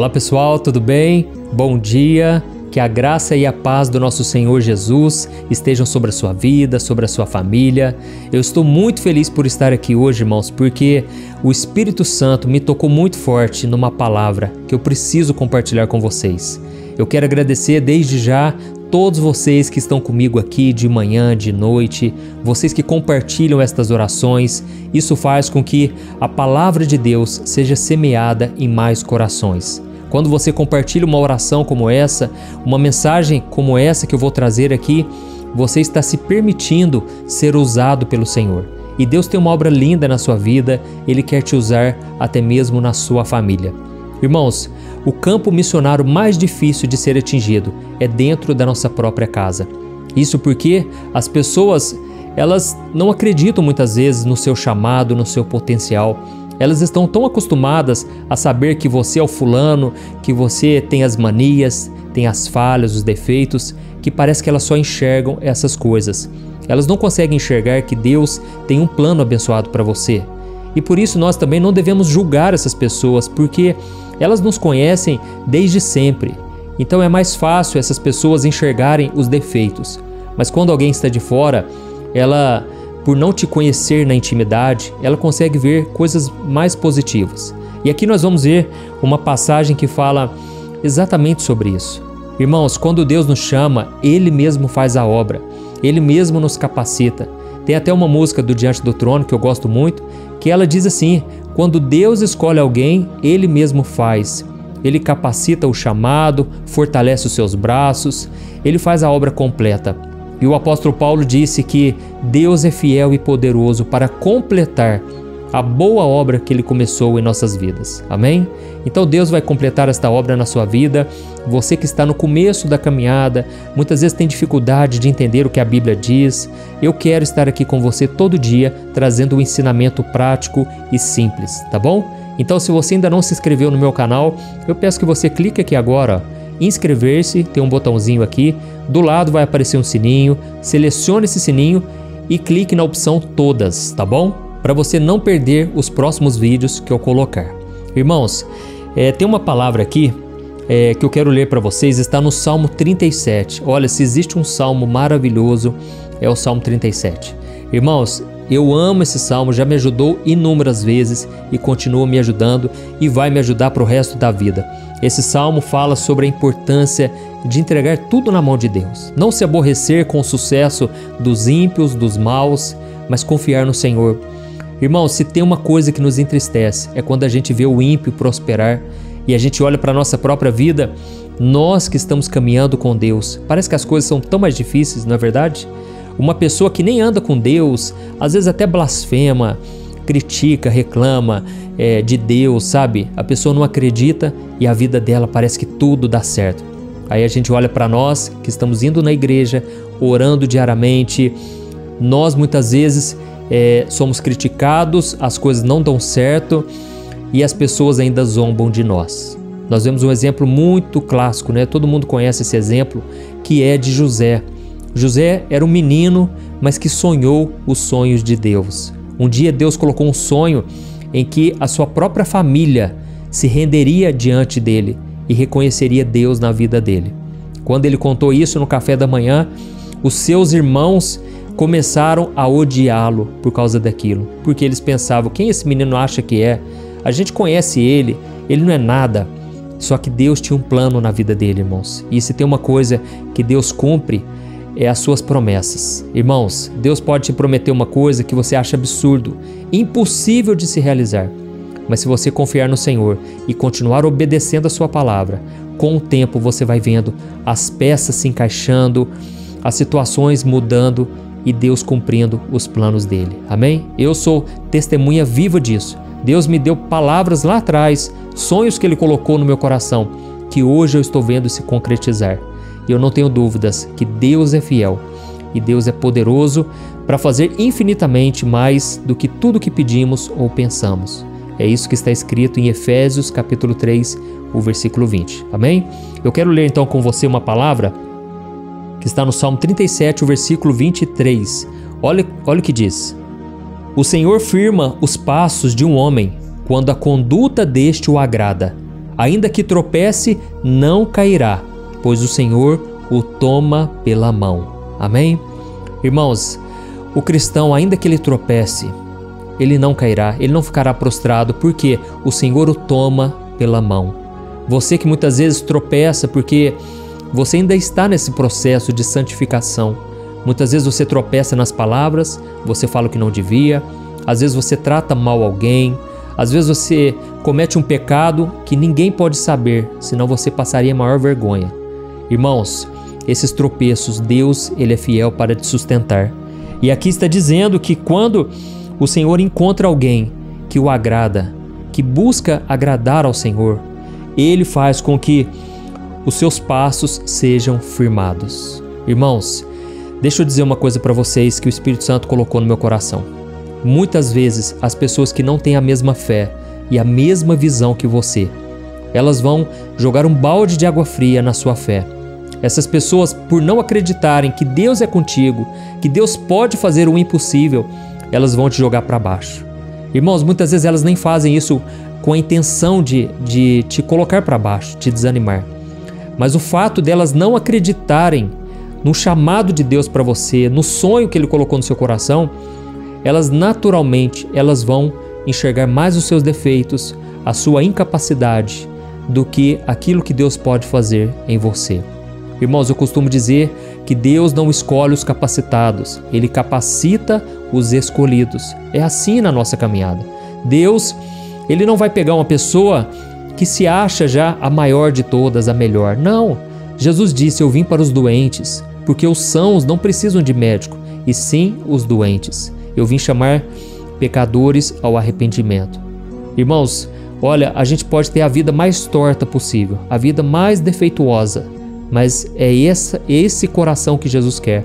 Olá pessoal, tudo bem? Bom dia, que a graça e a paz do nosso Senhor Jesus estejam sobre a sua vida, sobre a sua família. Eu estou muito feliz por estar aqui hoje, irmãos, porque o Espírito Santo me tocou muito forte numa palavra que eu preciso compartilhar com vocês. Eu quero agradecer desde já todos vocês que estão comigo aqui de manhã, de noite, vocês que compartilham estas orações. Isso faz com que a palavra de Deus seja semeada em mais corações. Quando você compartilha uma oração como essa, uma mensagem como essa que eu vou trazer aqui, você está se permitindo ser usado pelo Senhor. E Deus tem uma obra linda na sua vida, Ele quer te usar até mesmo na sua família. Irmãos, o campo missionário mais difícil de ser atingido é dentro da nossa própria casa. Isso porque as pessoas, elas não acreditam muitas vezes no seu chamado, no seu potencial. Elas estão tão acostumadas a saber que você é o fulano, que você tem as manias, tem as falhas, os defeitos, que parece que elas só enxergam essas coisas. Elas não conseguem enxergar que Deus tem um plano abençoado para você. E por isso nós também não devemos julgar essas pessoas, porque elas nos conhecem desde sempre. Então é mais fácil essas pessoas enxergarem os defeitos. Mas quando alguém está de fora, ela, por não te conhecer na intimidade, ela consegue ver coisas mais positivas. E aqui nós vamos ver uma passagem que fala exatamente sobre isso. Irmãos, quando Deus nos chama, Ele mesmo faz a obra. Ele mesmo nos capacita. Tem até uma música do Diante do Trono que eu gosto muito, que ela diz assim: quando Deus escolhe alguém, Ele mesmo faz. Ele capacita o chamado, fortalece os seus braços, Ele faz a obra completa. E o apóstolo Paulo disse que Deus é fiel e poderoso para completar a boa obra que Ele começou em nossas vidas. Amém? Então Deus vai completar esta obra na sua vida. Você que está no começo da caminhada, muitas vezes tem dificuldade de entender o que a Bíblia diz. Eu quero estar aqui com você todo dia, trazendo um ensinamento prático e simples, tá bom? Então se você ainda não se inscreveu no meu canal, eu peço que você clique aqui agora, ó. Inscrever-se, tem um botãozinho aqui, do lado vai aparecer um sininho, selecione esse sininho e clique na opção todas, tá bom? Para você não perder os próximos vídeos que eu colocar. Irmãos, tem uma palavra aqui que eu quero ler para vocês, está no Salmo 37. Olha, se existe um salmo maravilhoso, é o Salmo 37. Irmãos, eu amo esse salmo, já me ajudou inúmeras vezes e continua me ajudando e vai me ajudar para o resto da vida. Esse salmo fala sobre a importância de entregar tudo na mão de Deus. Não se aborrecer com o sucesso dos ímpios, dos maus, mas confiar no Senhor. Irmãos, se tem uma coisa que nos entristece, é quando a gente vê o ímpio prosperar e a gente olha para a nossa própria vida, nós que estamos caminhando com Deus, parece que as coisas são tão mais difíceis, não é verdade? Uma pessoa que nem anda com Deus, às vezes até blasfema, critica, reclama de Deus, sabe? A pessoa não acredita e a vida dela parece que tudo dá certo. Aí a gente olha para nós que estamos indo na igreja, orando diariamente, nós muitas vezes somos criticados, as coisas não dão certo e as pessoas ainda zombam de nós. Nós vemos um exemplo muito clássico, né? Todo mundo conhece esse exemplo, que é de José. José era um menino, mas que sonhou os sonhos de Deus. Um dia Deus colocou um sonho em que a sua própria família se renderia diante dele e reconheceria Deus na vida dele. Quando ele contou isso no café da manhã, os seus irmãos começaram a odiá-lo por causa daquilo, porque eles pensavam: quem esse menino acha que é? A gente conhece ele não é nada. Só que Deus tinha um plano na vida dele, irmãos. E se tem uma coisa que Deus cumpre, é as suas promessas. Irmãos, Deus pode te prometer uma coisa que você acha absurdo, impossível de se realizar. Mas se você confiar no Senhor e continuar obedecendo a sua palavra, com o tempo você vai vendo as peças se encaixando, as situações mudando e Deus cumprindo os planos dele. Amém? Eu sou testemunha viva disso. Deus me deu palavras lá atrás, sonhos que Ele colocou no meu coração, que hoje eu estou vendo se concretizar. E eu não tenho dúvidas que Deus é fiel e Deus é poderoso para fazer infinitamente mais do que tudo que pedimos ou pensamos. É isso que está escrito em Efésios capítulo 3, o versículo 20. Amém? Eu quero ler então com você uma palavra que está no Salmo 37, o versículo 23. Olha o que diz: O Senhor firma os passos de um homem quando a conduta deste o agrada. Ainda que tropece, não cairá, pois o Senhor o toma pela mão. Amém? Irmãos, o cristão, ainda que ele tropece, ele não cairá, ele não ficará prostrado, porque o Senhor o toma pela mão. Você que muitas vezes tropeça porque você ainda está nesse processo de santificação. Muitas vezes você tropeça nas palavras, você fala o que não devia, às vezes você trata mal alguém, às vezes você comete um pecado que ninguém pode saber, senão você passaria maior vergonha. Irmãos, esses tropeços, Deus, Ele é fiel para te sustentar. E aqui está dizendo que quando o Senhor encontra alguém que o agrada, que busca agradar ao Senhor, Ele faz com que os seus passos sejam firmados. Irmãos, deixa eu dizer uma coisa para vocês que o Espírito Santo colocou no meu coração. Muitas vezes as pessoas que não têm a mesma fé e a mesma visão que você, elas vão jogar um balde de água fria na sua fé. Essas pessoas, por não acreditarem que Deus é contigo, que Deus pode fazer o impossível, elas vão te jogar para baixo. Irmãos, muitas vezes elas nem fazem isso com a intenção de te colocar para baixo, te desanimar. Mas o fato delas não acreditarem no chamado de Deus para você, no sonho que Ele colocou no seu coração, elas naturalmente vão enxergar mais os seus defeitos, a sua incapacidade, do que aquilo que Deus pode fazer em você. Irmãos, eu costumo dizer que Deus não escolhe os capacitados, Ele capacita os escolhidos. É assim na nossa caminhada. Deus, Ele não vai pegar uma pessoa que se acha já a maior de todas, a melhor. Não. Jesus disse: eu vim para os doentes, porque os sãos não precisam de médico, e sim os doentes. Eu vim chamar pecadores ao arrependimento. Irmãos, olha, a gente pode ter a vida mais torta possível, a vida mais defeituosa, mas é esse coração que Jesus quer,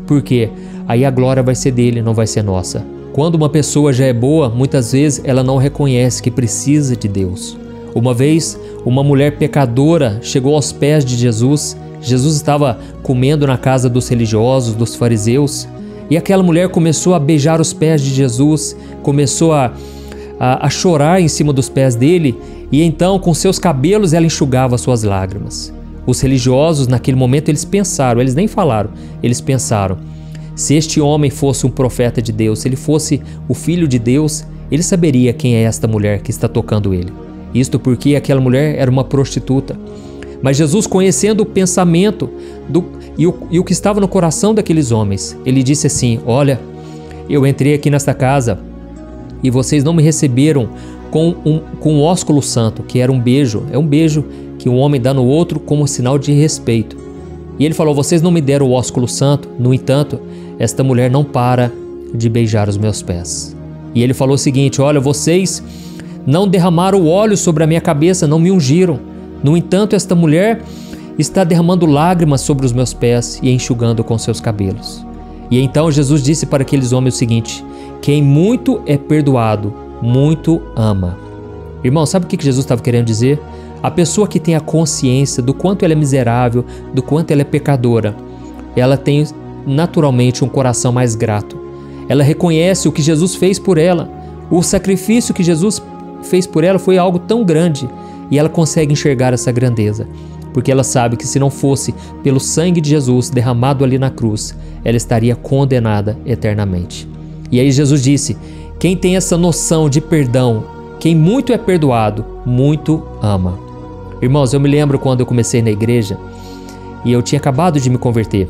porque aí a glória vai ser dele, não vai ser nossa. Quando uma pessoa já é boa, muitas vezes ela não reconhece que precisa de Deus. Uma vez, uma mulher pecadora chegou aos pés de Jesus. Jesus estava comendo na casa dos religiosos, dos fariseus, e aquela mulher começou a beijar os pés de Jesus, começou a chorar em cima dos pés dele, e então com seus cabelos ela enxugava suas lágrimas. Os religiosos naquele momento eles pensaram, eles nem falaram, eles pensaram: se este homem fosse um profeta de Deus, se ele fosse o filho de Deus, ele saberia quem é esta mulher que está tocando ele. Isto porque aquela mulher era uma prostituta. Mas Jesus, conhecendo o pensamento e o que estava no coração daqueles homens, ele disse assim: olha, eu entrei aqui nesta casa e vocês não me receberam com um ósculo santo, que era um beijo. É um beijo que um homem dá no outro como sinal de respeito. E ele falou: vocês não me deram o ósculo santo, no entanto, esta mulher não para de beijar os meus pés. E ele falou o seguinte: olha, vocês não derramaram óleo sobre a minha cabeça, não me ungiram. No entanto, esta mulher está derramando lágrimas sobre os meus pés e enxugando com seus cabelos. E então Jesus disse para aqueles homens o seguinte: quem muito é perdoado, muito ama. Irmão, sabe o que Jesus estava querendo dizer? A pessoa que tem a consciência do quanto ela é miserável, do quanto ela é pecadora, ela tem naturalmente um coração mais grato. Ela reconhece o que Jesus fez por ela. O sacrifício que Jesus fez por ela foi algo tão grande, e ela consegue enxergar essa grandeza, porque ela sabe que se não fosse pelo sangue de Jesus derramado ali na cruz, ela estaria condenada eternamente. E aí Jesus disse: quem tem essa noção de perdão, quem muito é perdoado, muito ama. Irmãos, eu me lembro quando eu comecei na igreja e eu tinha acabado de me converter.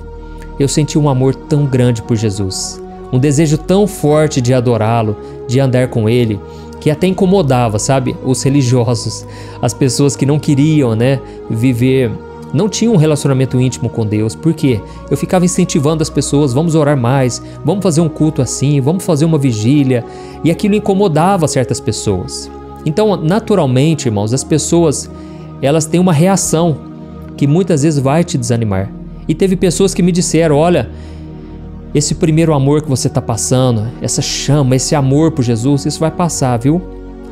Eu senti um amor tão grande por Jesus, um desejo tão forte de adorá-lo, de andar com Ele, que até incomodava, sabe, os religiosos, as pessoas que não queriam, viver, não tinham um relacionamento íntimo com Deus. Por quê? Eu ficava incentivando as pessoas: vamos orar mais, vamos fazer um culto assim, vamos fazer uma vigília, e aquilo incomodava certas pessoas. Então, naturalmente, irmãos, as pessoas, elas têm uma reação que muitas vezes vai te desanimar. E teve pessoas que me disseram: olha, esse primeiro amor que você está passando, essa chama, esse amor por Jesus, isso vai passar, viu?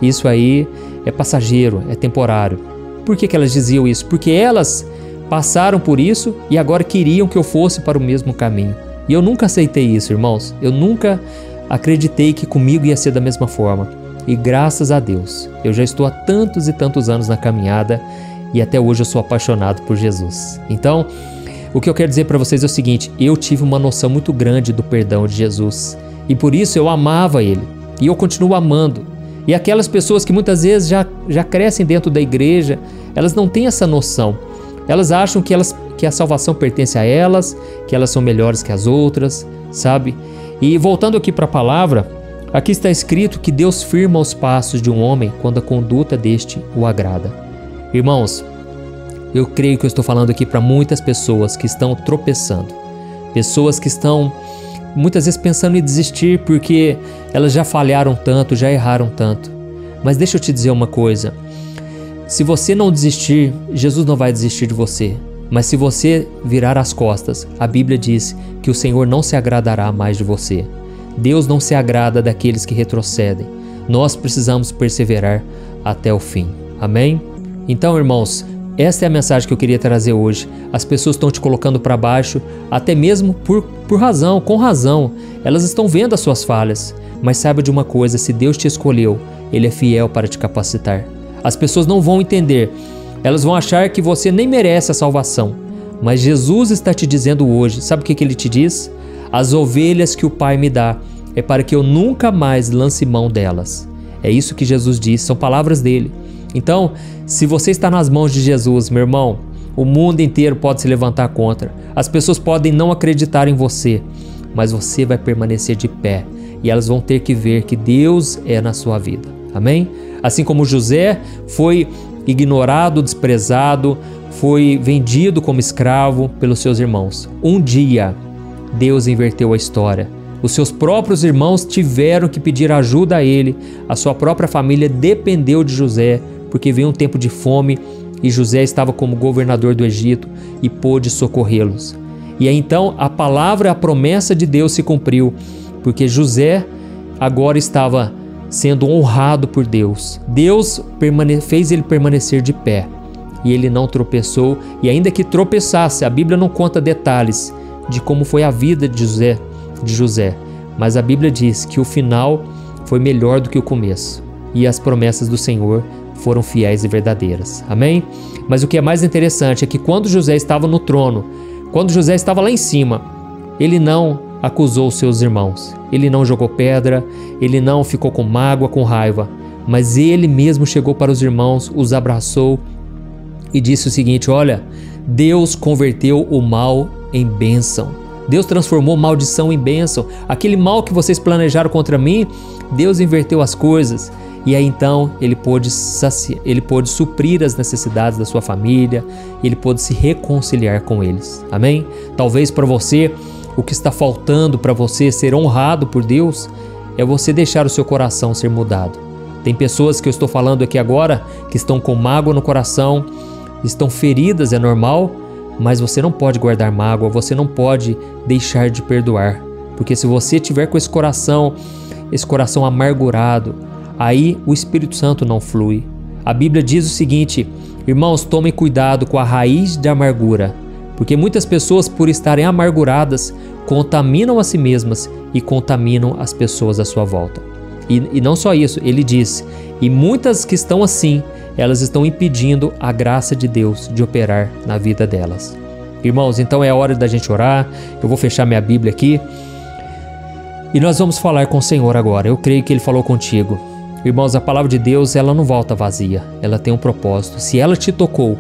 Isso aí é passageiro, é temporário. Por que elas diziam isso? Porque elas passaram por isso e agora queriam que eu fosse para o mesmo caminho. E eu nunca aceitei isso, irmãos. Eu nunca acreditei que comigo ia ser da mesma forma. E graças a Deus, eu já estou há tantos e tantos anos na caminhada e até hoje eu sou apaixonado por Jesus. Então, o que eu quero dizer para vocês é o seguinte: eu tive uma noção muito grande do perdão de Jesus e por isso eu amava Ele e eu continuo amando. E aquelas pessoas que muitas vezes já crescem dentro da igreja, elas não têm essa noção. Elas acham que a salvação pertence a elas, que elas são melhores que as outras, sabe? E voltando aqui para a palavra, aqui está escrito que Deus firma os passos de um homem quando a conduta deste o agrada. Irmãos, eu creio que eu estou falando aqui para muitas pessoas que estão tropeçando, pessoas que estão muitas vezes pensando em desistir porque elas já falharam tanto, já erraram tanto. Mas deixa eu te dizer uma coisa: se você não desistir, Jesus não vai desistir de você. Mas se você virar as costas, a Bíblia diz que o Senhor não se agradará mais de você. Deus não se agrada daqueles que retrocedem. Nós precisamos perseverar até o fim. Amém? Então, irmãos, essa é a mensagem que eu queria trazer hoje. As pessoas estão te colocando para baixo, até mesmo por razão, com razão. Elas estão vendo as suas falhas. Mas saiba de uma coisa: se Deus te escolheu, Ele é fiel para te capacitar. As pessoas não vão entender. Elas vão achar que você nem merece a salvação. Mas Jesus está te dizendo hoje, sabe o que Ele te diz? As ovelhas que o Pai me dá é para que eu nunca mais lance mão delas. É isso que Jesus diz, são palavras dele. Então, se você está nas mãos de Jesus, meu irmão, o mundo inteiro pode se levantar contra. As pessoas podem não acreditar em você, mas você vai permanecer de pé e elas vão ter que ver que Deus é na sua vida. Amém? Assim como José foi ignorado, desprezado, foi vendido como escravo pelos seus irmãos. Um dia, Deus inverteu a história. Os seus próprios irmãos tiveram que pedir ajuda a ele. A sua própria família dependeu de José, porque veio um tempo de fome e José estava como governador do Egito e pôde socorrê-los. E aí então a palavra, a promessa de Deus se cumpriu, porque José agora estava sendo honrado por Deus. Deus fez ele permanecer de pé e ele não tropeçou, e ainda que tropeçasse, a Bíblia não conta detalhes de como foi a vida de José, mas a Bíblia diz que o final foi melhor do que o começo e as promessas do Senhor foram fiéis e verdadeiras. Amém? Mas o que é mais interessante é que quando José estava no trono, quando José estava lá em cima, ele não acusou seus irmãos, ele não jogou pedra, ele não ficou com mágoa, com raiva, mas ele mesmo chegou para os irmãos, os abraçou e disse o seguinte: olha, Deus converteu o mal em bênção. Deus transformou maldição em bênção. Aquele mal que vocês planejaram contra mim, Deus inverteu as coisas. E aí então ele pôde suprir as necessidades da sua família, ele pôde se reconciliar com eles. Amém? Talvez para você, o que está faltando para você ser honrado por Deus é você deixar o seu coração ser mudado. Tem pessoas que eu estou falando aqui agora que estão com mágoa no coração, estão feridas, é normal, mas você não pode guardar mágoa, você não pode deixar de perdoar, porque se você tiver com esse coração amargurado, aí o Espírito Santo não flui. A Bíblia diz o seguinte: irmãos, tomem cuidado com a raiz da amargura, porque muitas pessoas, por estarem amarguradas, contaminam a si mesmas e contaminam as pessoas à sua volta. E não só isso, ele diz, e muitas que estão assim, elas estão impedindo a graça de Deus de operar na vida delas. Irmãos, então é hora da gente orar. Eu vou fechar minha Bíblia aqui e nós vamos falar com o Senhor agora. Eu creio que Ele falou contigo. Irmãos, a palavra de Deus, ela não volta vazia, ela tem um propósito. Se ela te tocou,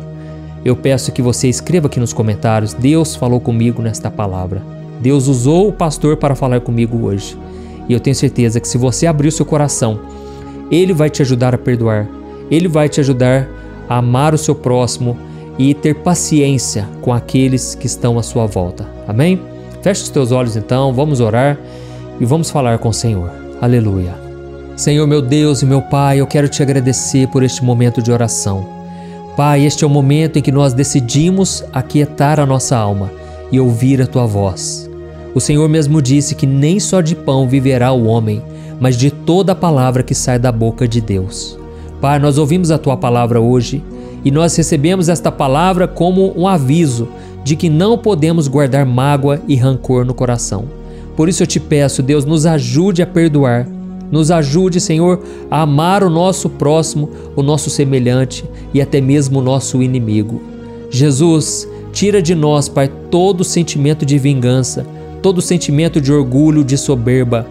eu peço que você escreva aqui nos comentários: Deus falou comigo nesta palavra. Deus usou o pastor para falar comigo hoje. E eu tenho certeza que se você abrir o seu coração, Ele vai te ajudar a perdoar. Ele vai te ajudar a amar o seu próximo e ter paciência com aqueles que estão à sua volta. Amém? Feche os teus olhos então, vamos orar e vamos falar com o Senhor. Aleluia. Senhor, meu Deus e meu Pai, eu quero te agradecer por este momento de oração. Pai, este é o momento em que nós decidimos aquietar a nossa alma e ouvir a Tua voz. O Senhor mesmo disse que nem só de pão viverá o homem, mas de toda a palavra que sai da boca de Deus. Pai, nós ouvimos a Tua palavra hoje e nós recebemos esta palavra como um aviso de que não podemos guardar mágoa e rancor no coração. Por isso eu te peço, Deus, nos ajude a perdoar, Nos ajude, Senhor, a amar o nosso próximo, o nosso semelhante e até mesmo o nosso inimigo. Jesus, tira de nós, Pai, todo sentimento de vingança, todo sentimento de orgulho, de soberba.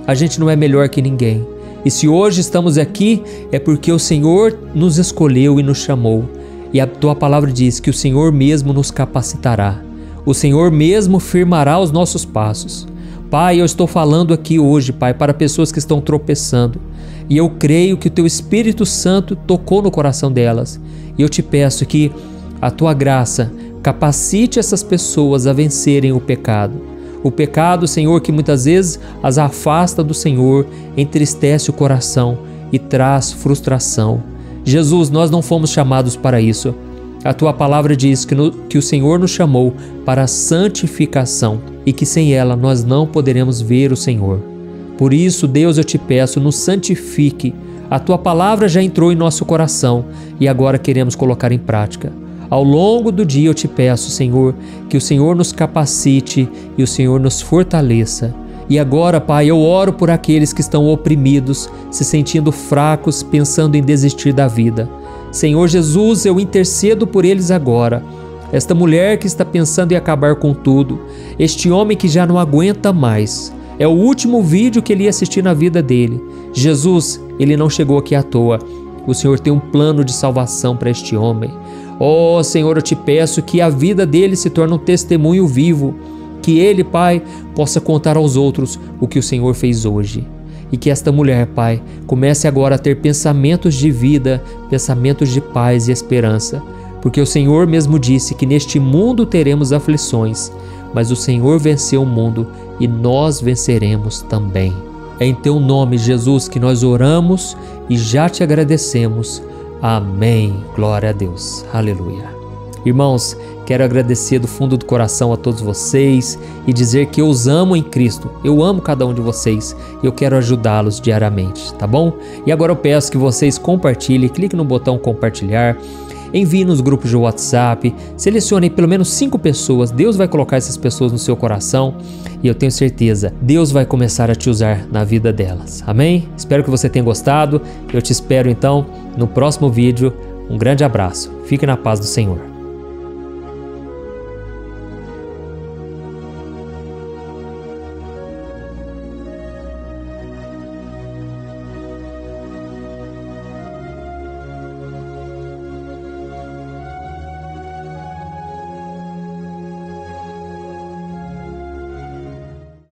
A gente não é melhor que ninguém. E se hoje estamos aqui, é porque o Senhor nos escolheu e nos chamou. E a Tua palavra diz que o Senhor mesmo nos capacitará. O Senhor mesmo firmará os nossos passos. Pai, eu estou falando aqui hoje, Pai, para pessoas que estão tropeçando. E eu creio que o Teu Espírito Santo tocou no coração delas. E eu te peço que a Tua graça capacite essas pessoas a vencerem o pecado. O pecado, Senhor, que muitas vezes as afasta do Senhor, entristece o coração e traz frustração. Jesus, nós não fomos chamados para isso. A Tua palavra diz que o Senhor nos chamou para a santificação e que sem ela nós não poderemos ver o Senhor. Por isso, Deus, eu te peço, nos santifique. A Tua palavra já entrou em nosso coração e agora queremos colocar em prática. Ao longo do dia eu te peço, Senhor, que o Senhor nos capacite e o Senhor nos fortaleça. E agora, Pai, eu oro por aqueles que estão oprimidos, se sentindo fracos, pensando em desistir da vida. Senhor Jesus, eu intercedo por eles agora. Esta mulher que está pensando em acabar com tudo, este homem que já não aguenta mais. É o último vídeo que ele ia assistir na vida dele. Jesus, ele não chegou aqui à toa. O Senhor tem um plano de salvação para este homem. Oh, Senhor, eu te peço que a vida dele se torne um testemunho vivo, que ele, Pai, possa contar aos outros o que o Senhor fez hoje. E que esta mulher, Pai, comece agora a ter pensamentos de vida, pensamentos de paz e esperança, porque o Senhor mesmo disse que neste mundo teremos aflições, mas o Senhor venceu o mundo e nós venceremos também. É em Teu nome, Jesus, que nós oramos e já te agradecemos. Amém. Glória a Deus. Aleluia. Irmãos, quero agradecer do fundo do coração a todos vocês e dizer que eu os amo em Cristo. Eu amo cada um de vocês e eu quero ajudá-los diariamente, tá bom? E agora eu peço que vocês compartilhem, clique no botão compartilhar, envie nos grupos de WhatsApp, selecione pelo menos 5 pessoas, Deus vai colocar essas pessoas no seu coração e eu tenho certeza, Deus vai começar a te usar na vida delas, amém? Espero que você tenha gostado, eu te espero então no próximo vídeo, um grande abraço, fique na paz do Senhor.